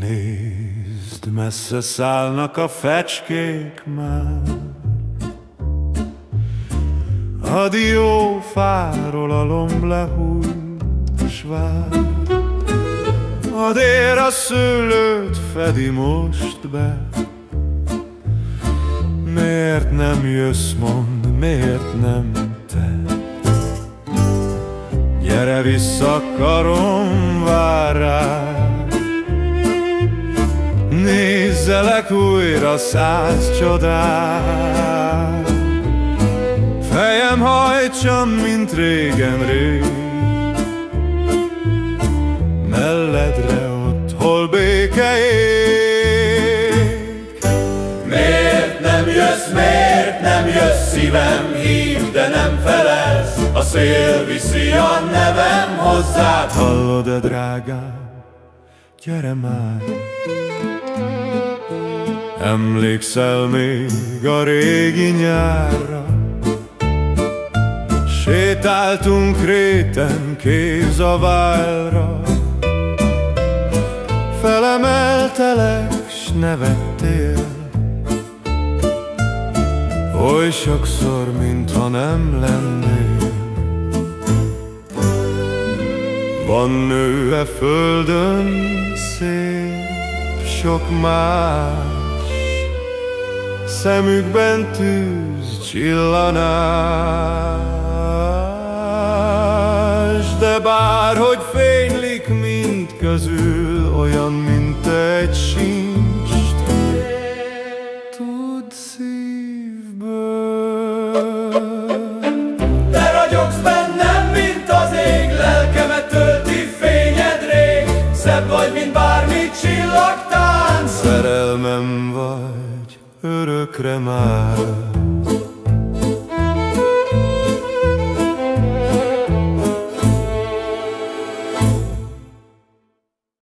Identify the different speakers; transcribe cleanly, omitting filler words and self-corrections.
Speaker 1: Nézd, messze szállnak a fecskék már, a diófáról a lomb lehújt s vár. A dél a szőlőt fedi most be. Miért nem jössz, mondd, miért nem te? Gyere vissza, karom vár rád. Nézzelek újra 100 csodát. Fejem hajtsam, mint régen rég, melledre ott, hol béke ég.
Speaker 2: Miért nem jössz, szívem hív, de nem felelsz. A szél viszi a nevem hozzád.
Speaker 1: Hallod-e, drágám, gyere már. Emlékszel még a régi nyárra? Sétáltunk réten kéz a vállra. Felemeltelek, s nevettél, oly sokszor, mintha nem lennél. Van nő e földön szép, sok más, szemükben tűz, csillanás. De bárhogy fénylik mindközül, olyan, mint egy sincs. Tudd szívből.
Speaker 2: Te ragyogsz bennem, mint az ég, lelkemet tölti fényed rég. Szebb vagy, mint bármi csillagtánc.
Speaker 1: Szerelmem vagy örökre már.